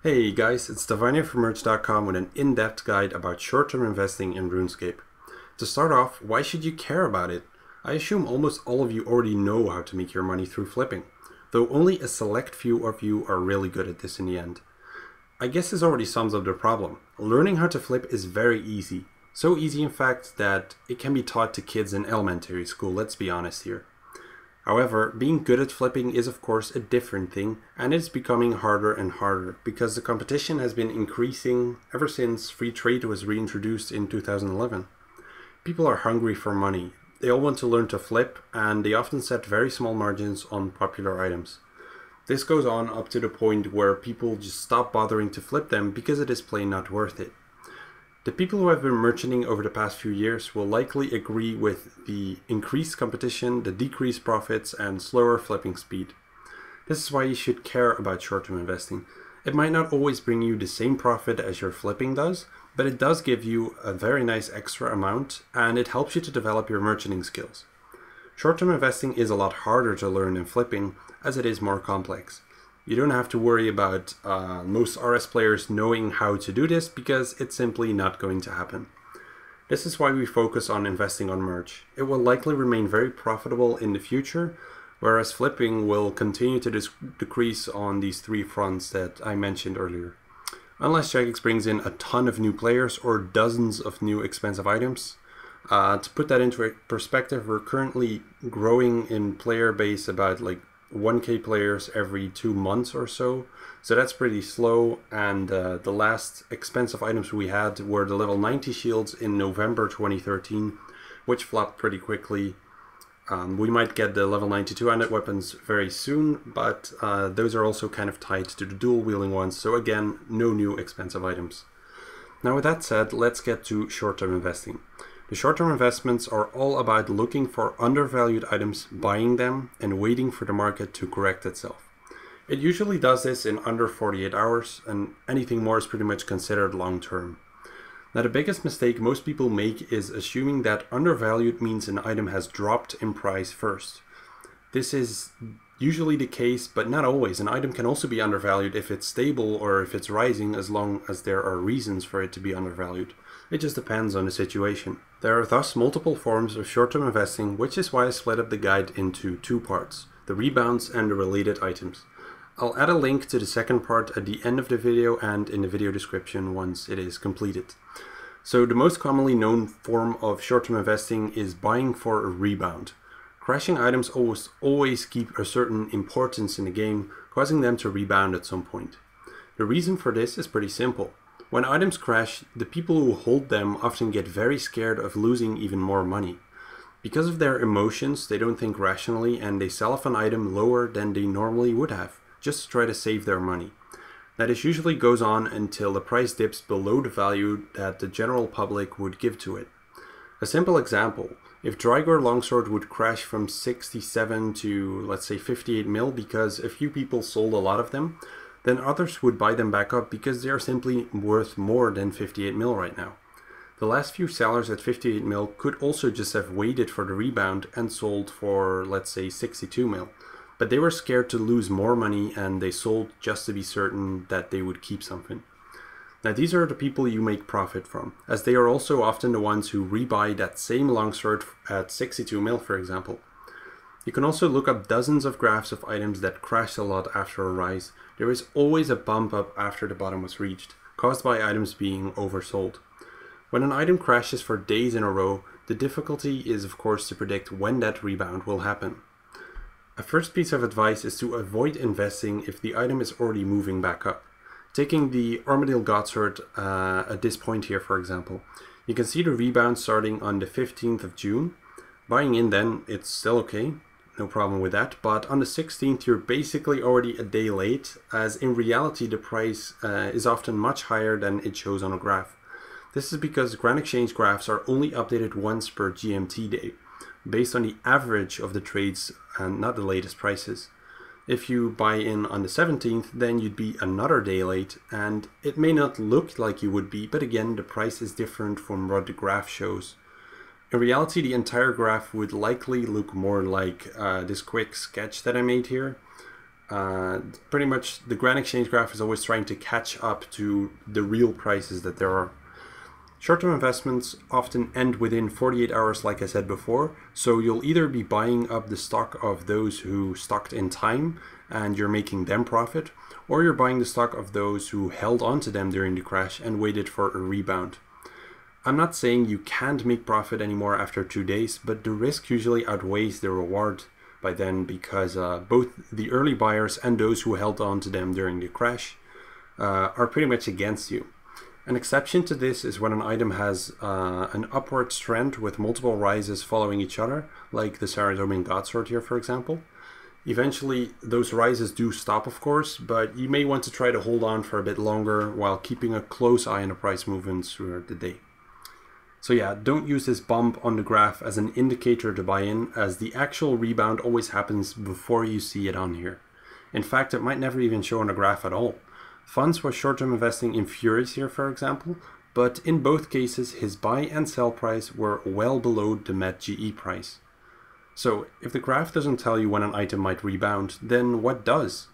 Hey guys, it's Stefania from Merch.com with an in-depth guide about short-term investing in RuneScape. To start off, why should you care about it? I assume almost all of you already know how to make your money through flipping, though only a select few of you are really good at this in the end. I guess this already sums up the problem. Learning how to flip is very easy. So easy in fact that it can be taught to kids in elementary school, let's be honest here. However, being good at flipping is of course a different thing, and it's becoming harder and harder because the competition has been increasing ever since free trade was reintroduced in 2011. People are hungry for money. They all want to learn to flip, and they often set very small margins on popular items. This goes on up to the point where people just stop bothering to flip them because it is plain not worth it. The people who have been merchanting over the past few years will likely agree with the increased competition, the decreased profits, and slower flipping speed. This is why you should care about short-term investing. It might not always bring you the same profit as your flipping does, but it does give you a very nice extra amount, and it helps you to develop your merchanting skills. Short-term investing is a lot harder to learn than flipping, as it is more complex. You don't have to worry about most RS players knowing how to do this because it's simply not going to happen. This is why we focus on investing on merch. It will likely remain very profitable in the future, whereas flipping will continue to decrease on these three fronts that I mentioned earlier. Unless Jagex brings in a ton of new players or dozens of new expensive items. To put that into perspective, we're currently growing in player base about 1k players every 2 months or so, so that's pretty slow, and the last expensive items we had were the level 90 shields in November 2013, which flopped pretty quickly. We might get the level 92 undead weapons very soon, but those are also kind of tied to the dual wielding ones, so again, no new expensive items. Now with that said, let's get to short-term investing. The short-term investments are all about looking for undervalued items, buying them, and waiting for the market to correct itself. It usually does this in under 48 hours, and anything more is pretty much considered long-term. Now the biggest mistake most people make is assuming that undervalued means an item has dropped in price first. This is usually the case, but not always. An item can also be undervalued if it's stable or if it's rising, as long as there are reasons for it to be undervalued. It just depends on the situation. There are thus multiple forms of short-term investing, which is why I split up the guide into 2 parts, the rebounds and the related items. I'll add a link to the second part at the end of the video and in the video description once it is completed. So the most commonly known form of short-term investing is buying for a rebound. Crashing items always keep a certain importance in the game, causing them to rebound at some point. The reason for this is pretty simple. When items crash, the people who hold them often get very scared of losing even more money. Because of their emotions, they don't think rationally and they sell off an item lower than they normally would have, just to try to save their money. Now this usually goes on until the price dips below the value that the general public would give to it. A simple example, if Drygor Longsword would crash from 67 to let's say 58 mil because a few people sold a lot of them, then others would buy them back up because they are simply worth more than 58 mil right now. The last few sellers at 58 mil could also just have waited for the rebound and sold for, let's say, 62 mil. But they were scared to lose more money and they sold just to be certain that they would keep something. Now these are the people you make profit from, as they are also often the ones who rebuy that same longsword at 62 mil, for example. You can also look up dozens of graphs of items that crash a lot after a rise. There is always a bump up after the bottom was reached, caused by items being oversold. When an item crashes for days in a row, the difficulty is of course to predict when that rebound will happen. A first piece of advice is to avoid investing if the item is already moving back up. Taking the Armadillo Godsword at this point here, for example, you can see the rebound starting on the 15th of June. Buying in then, it's still okay. No problem with that, but on the 16th you're basically already a day late, as in reality the price is often much higher than it shows on a graph. This is because Grand Exchange graphs are only updated once per GMT day, based on the average of the trades and not the latest prices. If you buy in on the 17th, then you'd be another day late, and it may not look like you would be, but again the price is different from what the graph shows. In reality, the entire graph would likely look more like this quick sketch that I made here. Pretty much the grand exchange graph is always trying to catch up to the real prices that there are. Short-term investments often end within 48 hours, like I said before, so you'll either be buying up the stock of those who stocked in time and you're making them profit, or you're buying the stock of those who held onto them during the crash and waited for a rebound. I'm not saying you can't make profit anymore after 2 days, but the risk usually outweighs the reward by then, because both the early buyers and those who held on to them during the crash are pretty much against you. An exception to this is when an item has an upward trend with multiple rises following each other, like the Saradomian Godsword here, for example. Eventually, those rises do stop, of course, but you may want to try to hold on for a bit longer while keeping a close eye on the price movements throughout the day. So yeah, don't use this bump on the graph as an indicator to buy in, as the actual rebound always happens before you see it on here. In fact, it might never even show on the graph at all. Funds was short-term investing in Furies here, for example, but in both cases his buy and sell price were well below the Met GE price. So if the graph doesn't tell you when an item might rebound, then what does?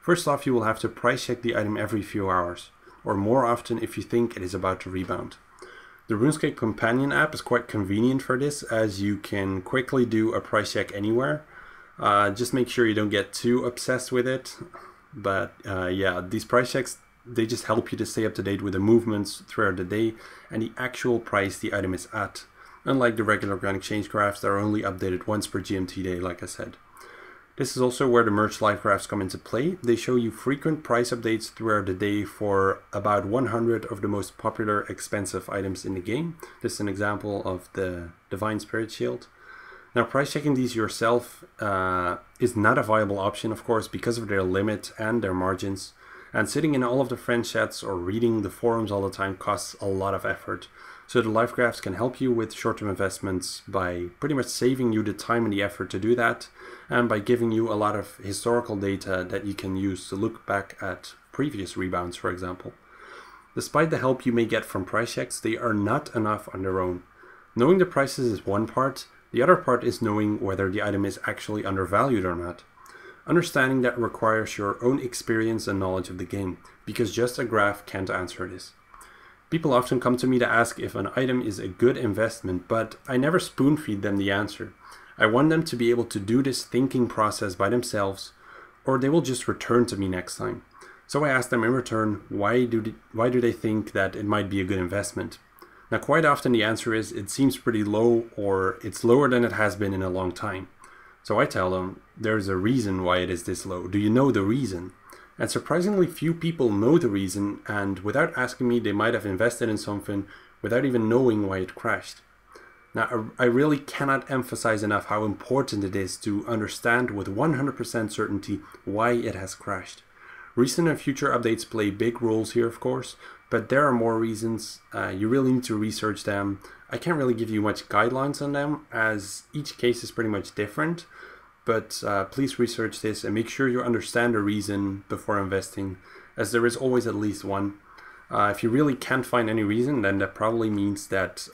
First off, you will have to price check the item every few hours, or more often if you think it is about to rebound. The RuneScape companion app is quite convenient for this, as you can quickly do a price check anywhere. Just make sure you don't get too obsessed with it. But yeah, these price checks, they just help you to stay up to date with the movements throughout the day and the actual price the item is at. Unlike the regular grand exchange graphs that are only updated once per GMT day, like I said. This is also where the merge live graphs come into play. They show you frequent price updates throughout the day for about 100 of the most popular expensive items in the game. This is an example of the Divine Spirit Shield. Now, price checking these yourself is not a viable option, of course, because of their limit and their margins. And sitting in all of the friend chats or reading the forums all the time costs a lot of effort. So the live graphs can help you with short-term investments by pretty much saving you the time and the effort to do that, and by giving you a lot of historical data that you can use to look back at previous rebounds, for example. Despite the help you may get from price checks, they are not enough on their own. Knowing the prices is one part. The other part is knowing whether the item is actually undervalued or not. Understanding that requires your own experience and knowledge of the game, because just a graph can't answer this. People often come to me to ask if an item is a good investment, but I never spoon feed them the answer. I want them to be able to do this thinking process by themselves, or they will just return to me next time. So I ask them in return, why do they think that it might be a good investment? Now, quite often the answer is it seems pretty low, or it's lower than it has been in a long time. So I tell them, there's a reason why it is this low. Do you know the reason? And surprisingly few people know the reason, and without asking me, they might have invested in something without even knowing why it crashed. Now, I really cannot emphasize enough how important it is to understand with 100% certainty why it has crashed. Recent and future updates play big roles here, of course, but there are more reasons. You really need to research them. I can't really give you much guidelines on them, as each case is pretty much different. But please research this and make sure you understand the reason before investing, as there is always at least one. If you really can't find any reason, then that probably means that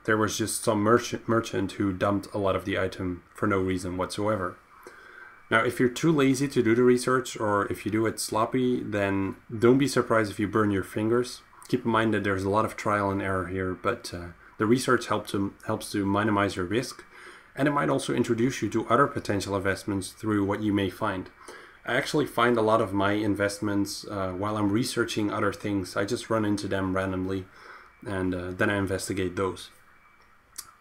there was just some merchant who dumped a lot of the item for no reason whatsoever. Now, if you're too lazy to do the research, or if you do it sloppy, then don't be surprised if you burn your fingers. Keep in mind that there's a lot of trial and error here, but the research helps to minimize your risk. And it might also introduce you to other potential investments through what you may find. I actually find a lot of my investments while I'm researching other things. I just run into them randomly, and then I investigate those.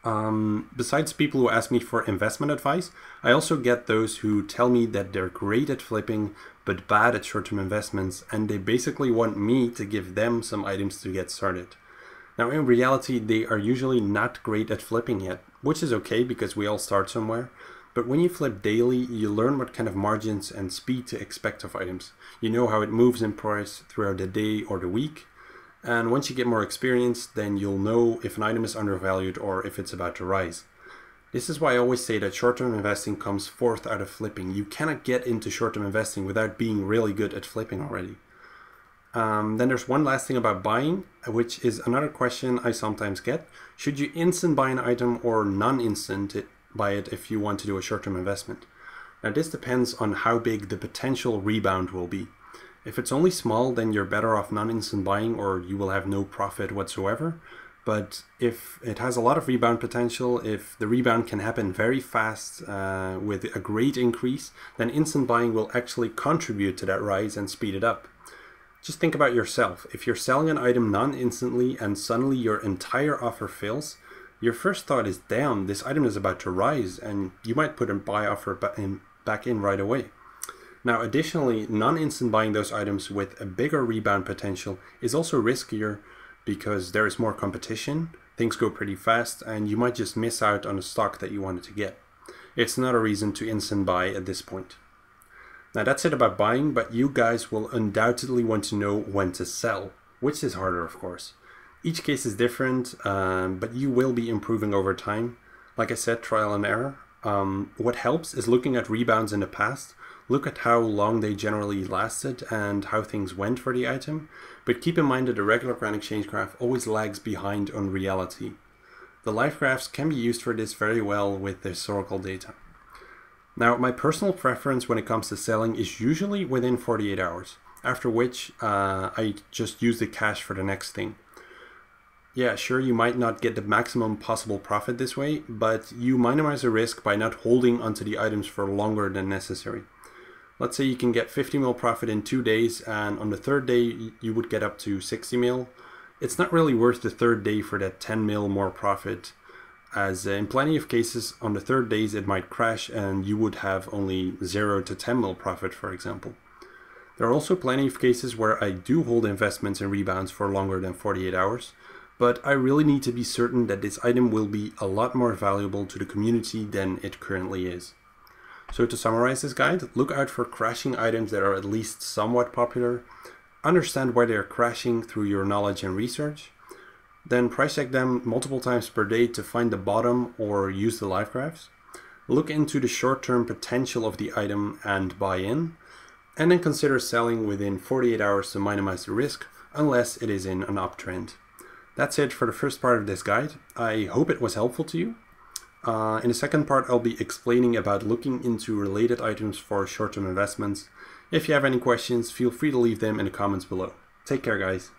Besides people who ask me for investment advice, I also get those who tell me that they're great at flipping but bad at short-term investments, and they basically want me to give them some items to get started. Now, in reality, they are usually not great at flipping yet, which is okay because we all start somewhere. But when you flip daily, you learn what kind of margins and speed to expect of items. You know how it moves in price throughout the day or the week. And once you get more experience, then you'll know if an item is undervalued or if it's about to rise. This is why I always say that short-term investing comes fourth out of flipping. You cannot get into short-term investing without being really good at flipping already. Then there's one last thing about buying, which is another question I sometimes get. Should you instant buy an item or non-instant buy it if you want to do a short-term investment? Now this depends on how big the potential rebound will be. If it's only small, then you're better off non-instant buying or you will have no profit whatsoever. But if it has a lot of rebound potential, if the rebound can happen very fast with a great increase, then instant buying will actually contribute to that rise and speed it up. Just think about yourself. If you're selling an item non-instantly and suddenly your entire offer fails, your first thought is, damn, this item is about to rise, and you might put a buy offer back in right away. Now, additionally, non-instant buying those items with a bigger rebound potential is also riskier because there is more competition, things go pretty fast, and you might just miss out on a stock that you wanted to get. It's not a reason to instant buy at this point. Now that's it about buying, but you guys will undoubtedly want to know when to sell, which is harder of course. Each case is different, but you will be improving over time. Like I said, trial and error. What helps is looking at rebounds in the past. Look at how long they generally lasted and how things went for the item. But keep in mind that the regular grand exchange graph always lags behind on reality. The live graphs can be used for this very well with the historical data. Now, my personal preference when it comes to selling is usually within 48 hours, after which I just use the cash for the next thing. Yeah, sure, you might not get the maximum possible profit this way, but you minimize the risk by not holding onto the items for longer than necessary. Let's say you can get 50 mil profit in 2 days, and on the third day you would get up to 60 mil. It's not really worth the third day for that 10 mil more profit, as in plenty of cases on the third days it might crash and you would have only 0 to 10 mil profit, for example. There are also plenty of cases where I do hold investments in rebounds for longer than 48 hours, but I really need to be certain that this item will be a lot more valuable to the community than it currently is. So to summarize this guide, look out for crashing items that are at least somewhat popular, understand why they are crashing through your knowledge and research, then price check them multiple times per day to find the bottom or use the live graphs. Look into the short-term potential of the item and buy in, and then consider selling within 48 hours to minimize the risk, unless it is in an uptrend. That's it for the first part of this guide. I hope it was helpful to you. In the second part, I'll be explaining about looking into related items for short-term investments. If you have any questions, feel free to leave them in the comments below. Take care, guys.